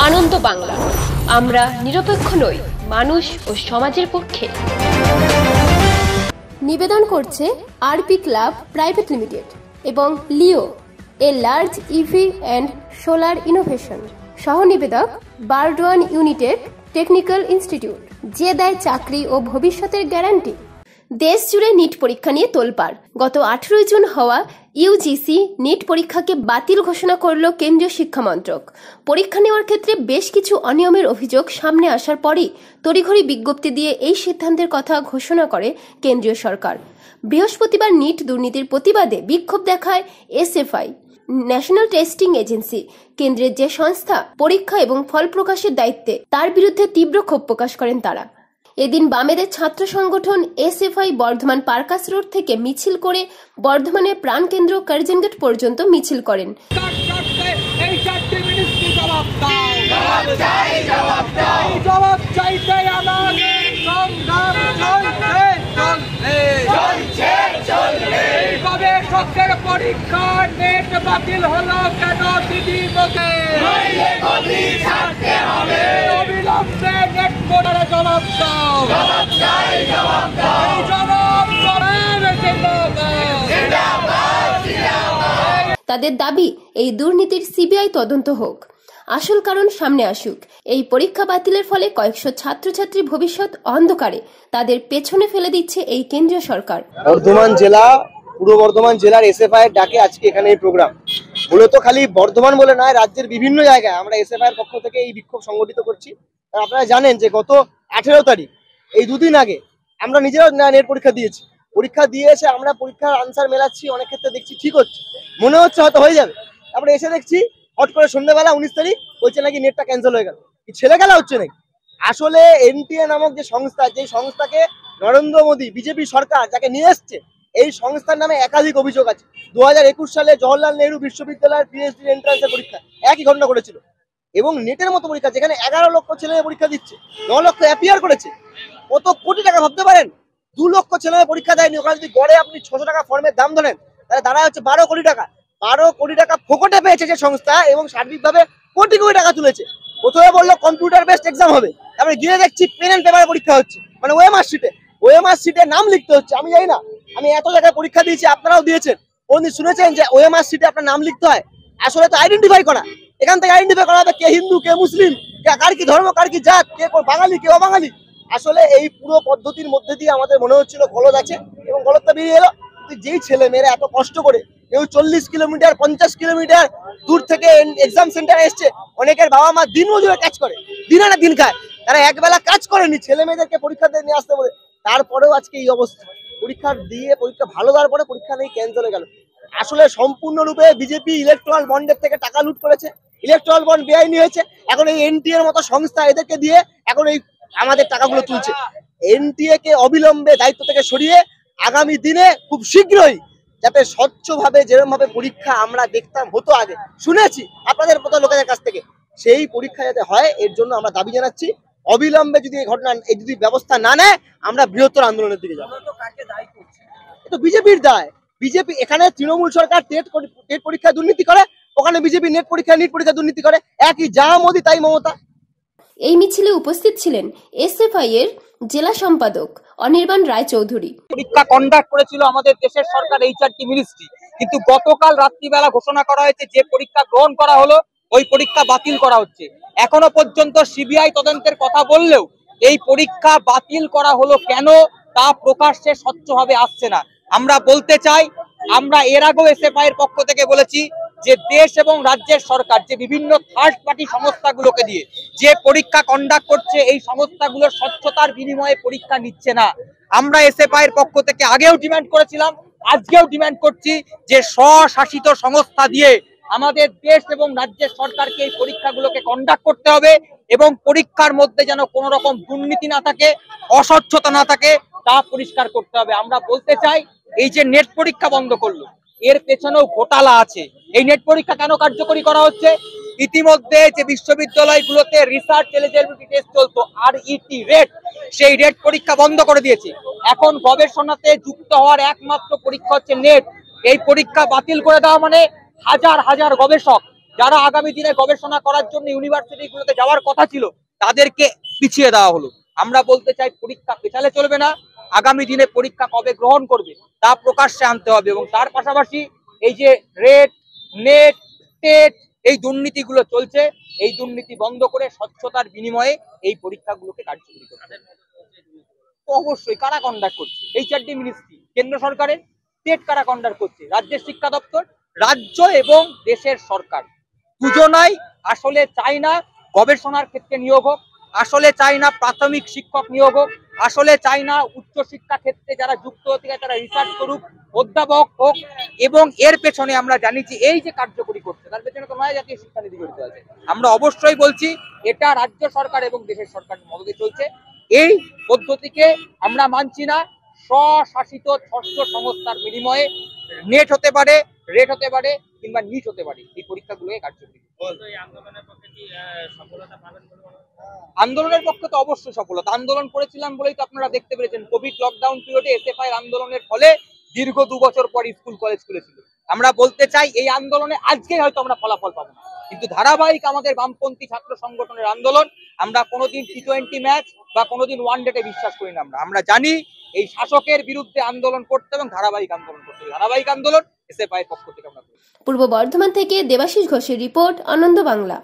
আনন্দ বাংলা, আমরা নিরপেক্ষ নই, মানুষ ও সমাজের পক্ষে। নিবেদন করছে আরপি ক্লাব প্রাইভেট লিমিটেড এবং Leo, a large EV and solar innovation. সহ নিবেদক বারডোয়ান ইউনিটেক টেকনিক্যাল ইনস্টিটিউট, যে দেয় চাকরি ও ভবিষ্যতের গ্যারান্টি। দেশ জুড়ে নিট পরীক্ষা নিয়ে তোলপাড়। গত 18 জুন হওয়া ইউজিসি নিট পরীক্ষাকে বাতিল ঘোষণা করল কেন্দ্রীয় শিক্ষা মন্ত্রক। পরীক্ষা নেওয়ার ক্ষেত্রে বেশ কিছু অনিয়মের অভিযোগ সামনে আসার পরই তড়িঘড়ি বিজ্ঞপ্তি দিয়ে এই সিদ্ধান্তের কথা ঘোষণা করে কেন্দ্রীয় সরকার। বৃহস্পতিবার নিট দুর্নীতির প্রতিবাদে বিক্ষোভ দেখায় এসএফআই, ন্যাশনাল টেস্টিং এজেন্সি। কেন্দ্রের যে সংস্থা পরীক্ষা এবং ফল প্রকাশের দায়িত্বে, তার বিরুদ্ধে তীব্র ক্ষোভ প্রকাশ করেন তারা। এদিন বামেদের ছাত্র সংগঠন এসএফআই বর্ধমান পার্কাস রোড থেকে মিছিল করে বর্ধমানের প্রাণকেন্দ্র কার্জনগেট পর্যন্ত মিছিল করেন। পরীক্ষা নেট বাতিল হলো কেন দিদি বকে অবিলম্বে নেট বোর্ডের জবাব দাও, তাদের দাবি এই দুর্নীতির সিবিআই তদন্ত হোক, আসল কারণ সামনে আসুক। এই পরীক্ষা বাতিলের ফলে কয়েকশো ছাত্রছাত্রী ভবিষ্যৎ অন্ধকারে, তাদের পেছনে ফেলে দিচ্ছে এই কেন্দ্রীয় সরকার। বর্ধমান জেলা, পূর্ব বর্ধমান জেলার এসএফআই এর ডাকে আজকে এখানে এই প্রোগ্রাম। মূলত খালি বর্ধমান বলে নয়, রাজ্যের বিভিন্ন জায়গায় আমরা এসএফআই এর পক্ষ থেকে এই বিক্ষোভ সংগঠিত করছি। আপনারা জানেন যে গত 18 তারিখ, এই দুদিন আগে আমরা নিজেরাও নেট পরীক্ষা দিয়েছি। পরীক্ষা দিয়ে এসে আমরা পরীক্ষার আনসার মেলাচ্ছি, অনেক ক্ষেত্রে দেখছি ঠিক হচ্ছে, মনে হচ্ছে হয়তো হয়ে যাবে। তারপরে এসে দেখছি হট করে সন্ধ্যাবেলা 19 তারিখ বলছে নাকি নেটটা ক্যান্সেল হয়ে গেল। ছেলে খেলা হচ্ছে নাকি? আসলে এনটিএ নামক যে সংস্থা, যে সংস্থাকে নরেন্দ্র মোদী বিজেপি সরকার যাকে নিয়ে এসছে, এই সংস্থার নামে একাধিক অভিযোগ আছে। 2021 সালে জওহরলাল নেহরু বিশ্ববিদ্যালয়ের পিএইচডি এন্ট্রান্সের পরীক্ষা একই ঘটনা ঘটেছিল। এবং নেটের মতো পরীক্ষা যেখানে 11 লক্ষ ছেলে পরীক্ষা দিচ্ছে, 9 লক্ষ অ্যাপিয়ার করেছে। কত কোটি টাকা ভাবতে পারেন? 2 লক্ষ ছেলে পরীক্ষা দেয়নি। ওখানে যদি গড়ে আপনি 600 টাকা ফর্মের দাম ধরেন, তাহলে দাঁড়ায় হচ্ছে 12 কোটি টাকা। 12 কোটি টাকা ফোকটে পেয়েছে যে সংস্থা, এবং সার্বিকভাবে কোটি কোটি টাকা তুলেছে। প্রথমে বললো কম্পিউটার বেসড এক্সাম হবে, তারপরে গিয়ে দেখছি পেন এন্ড পেপারে পরীক্ষা হচ্ছে, মানে ওএমআর শিটে নাম লিখতে হচ্ছে। আমি জানি না, আমি এত জায়গায় পরীক্ষা দিয়েছি, আপনারাও দিয়েছেন, কোনদিন শুনেছেন যে ওএমআর শিটে আপনার নাম লিখতে হয়? আসলে তো আইডেন্টিফাই করা, এখান থেকে আইডেন্টিফাই করা হবে কে হিন্দু, কে মুসলিম, কার কি ধর্ম, কার কি জাত, কে বাঙালি, কে অবাঙালি। আসলে এই পুরো পদ্ধতির মধ্যে দিয়ে আমাদের মনে হচ্ছিল গলদ আছে, এবং গলদটা বেরিয়ে এলো। যেই ছেলে মেয়েরা এত কষ্ট করে, কেউ 40 কিলোমিটার 50 কিলোমিটার দূর থেকে এক্সাম সেন্টারে এসছে, অনেকের বাবা মা দিন মজুরে কাজ করে, দিন আনা দিন খায়, তারা একবেলা কাজ করেনি ছেলে মেয়েদেরকে পরীক্ষা দিয়ে নিয়ে আসতে বলে। তারপরেও আজকে এই অবস্থা। পরীক্ষা দিয়ে পরীক্ষা ভালো দেওয়ার পরে পরীক্ষা নেই, ক্যান্সেল হয়ে গেল। আসলে সম্পূর্ণরূপে বিজেপি ইলেকট্রাল বন্ডের থেকে টাকা লুট করেছে, ইলেকট্রাল বন্ড বেআইনি হয়েছে। এখন এই এনটিএ এর মতো সংস্থা এদেরকে দিয়ে এখন এই আমাদের টাকাগুলো তুলছে। এনটিএ কে অবিলম্বে দায়িত্ব থেকে সরিয়ে আগামী দিনে খুব শীঘ্রই যাতে স্বচ্ছভাবে, যেরকম ভাবে পরীক্ষা আমরা দেখতাম হতো আগে, শুনেছি আপনাদের মতো লোকেদের কাছ থেকে, সেই পরীক্ষা যাতে হয়, এর জন্য আমরা দাবি জানাচ্ছি। অবিলম্বে যদি এই ঘটনা, এই যদি ব্যবস্থা না নেয়, আমরা বৃহত্তর আন্দোলনের দিকে যাবো। এটা বিজেপির দায়। বিজেপি এখানে তৃণমূল সরকার টেট পরীক্ষা দুর্নীতি করে, ওখানে বিজেপি নিট পরীক্ষা দুর্নীতি করে। একই, যা মোদি তাই মমতা। এই মিছিলে উপস্থিত ছিলেন এসএফআই এর জেলা সম্পাদক অনির্বাণ রায়চৌধুরী। পরীক্ষা কন্ডাক্ট করেছিল আমাদের দেশের সরকার, এইচআরটি মিনিস্ট্রি, কিন্তু গতকাল রাত্রিবেলা ঘোষণা করা হয়েছে যে পরীক্ষা গ্রহণ করা হলো, ওই পরীক্ষা বাতিল করা হচ্ছে। এখনো পর্যন্ত সিবিআই তদন্তের কথা বললেও এই পরীক্ষা বাতিল করা হলো কেন তা প্রকাশ্যে স্বচ্ছভাবে আসছে না। আমরা বলতে চাই, আমরা এর আগেও এসএফআই এর পক্ষ থেকে বলেছি যে দেশ এবং রাজ্যের সরকার যে বিভিন্ন থার্ড পার্টি সংস্থাগুলোকে দিয়ে যে পরীক্ষা কন্ডাক্ট করছে, এই সংস্থাগুলোর স্বচ্ছতার বিনিময়ে পরীক্ষা নিচ্ছে না। আমরা এসএফআই এর পক্ষ থেকে আগেও ডিমান্ড করেছিলাম, আজকেও ডিমান্ড করছি যে স্বশাসিত সংস্থা দিয়ে আমাদের দেশ এবং রাজ্যের সরকারকে এই পরীক্ষাগুলোকে কন্ডাক্ট করতে হবে, এবং পরীক্ষার মধ্যে যেন কোনো রকম দুর্নীতি না থাকে, অস্বচ্ছতা না থাকে, তা পরিষ্কার করতে হবে। আমরা বলতে চাই, এই যে নেট পরীক্ষা বন্ধ করলো, এর পেছনেও ঘোটালা আছে। এই নেট পরীক্ষা কেন কার্যকরী করা হচ্ছে? ইতিমধ্যে যে বিশ্ববিদ্যালয়গুলোতে রিসার্চ এলিজিবিলিটি টেস্ট চলতো, RET রেট, সেই রেট পরীক্ষা বন্ধ করে দিয়েছে। এখন গবেষণাতে যুক্ত হওয়ার একমাত্র পরীক্ষা হচ্ছে নেট। এই পরীক্ষা বাতিল করে দেওয়া মানে হাজার হাজার গবেষক যারা আগামী দিনে গবেষণা করার জন্য ইউনিভার্সিটিগুলোতে যাওয়ার কথা ছিল তাদেরকে পিছিয়ে দেওয়া হলো। আমরা বলতে চাই পরীক্ষা পেছালে চলবে না, আগামী দিনে পরীক্ষা কবে গ্রহণ করবে তা প্রকাশ্যে আনতে হবে এবং তার পাশাপাশি এই যে রেট নেট টেট এই দুর্নীতিগুলো চলছে, এই দুর্নীতি বন্ধ করে স্বচ্ছতার বিনিময়ে এই পরীক্ষাগুলোকে কার্যকরী করতে হবে। অবশ্যই কারা কন্ডাক্ট করছে? এইচআরডি মিনিস্ট্রি, কেন্দ্র সরকারের, স্টেট কারা কন্ডাক্ট করছে? রাজ্যের শিক্ষা দপ্তর। রাজ্য এবং দেশের সরকার দুজনাই আসলে চায় না গবেষণার ক্ষেত্রে নিয়োগ হোক, আসলে চায় না প্রাথমিক শিক্ষক নিয়োগ হোক, আসলে চায় না উচ্চশিক্ষা ক্ষেত্রে যারা যুক্ত হতে যায় তারা রিসার্চ করুক, অধ্যাপক হোক। এবং এর পেছনে আমরা জানি যে এই যে কার্যকরী করছে তার পেছনে তো নয় জাতীয় শিক্ষানীতি জড়িত আছে। আমরা অবশ্যই বলছি এটা রাজ্য সরকার এবং দেশের সরকারের মদতে চলছে। এই পদ্ধতিকে আমরা মানছি না। স্বশাসিত স্বচ্ছ সংস্থার বিনিময়ে নেট হতে পারে, রেট হতে পারে কিংবা নিট হতে পারে, এই পরীক্ষাগুলোকে কার্যকরী। আন্দোলনের পক্ষে তো অবশ্যই সফলতা। আন্দোলন করেছিলাম বলেই তো আপনারা দেখতে পেরেছেন কোভিড লকডাউন পিরিয়ডে এসএফআই আন্দোলনের ফলে দীর্ঘ 2 বছর পর স্কুল কলেজ খুলেছিল। আমরা বলতে চাই এই আন্দোলনে আজকে হয়তো আমরা ফলাফল পাবো না, কিন্তু ধারাবাহিক আমাদের বামপন্থী ছাত্র সংগঠনের আন্দোলন, আমরা কোনোদিন টি20 ম্যাচ বা কোনোদিন ওয়ানডেতে বিশ্বাস করি না। আমরা জানি এই শাসকের বিরুদ্ধে আন্দোলন করতে এবং ধারাবাহিক আন্দোলন করতে হবে। ধারাবাহিক আন্দোলন এসএফআই এর পক্ষ থেকে আমরা করি। পূর্ব বর্ধমান থেকে দেবাশিস ঘোষের রিপোর্ট, আনন্দ বাংলা।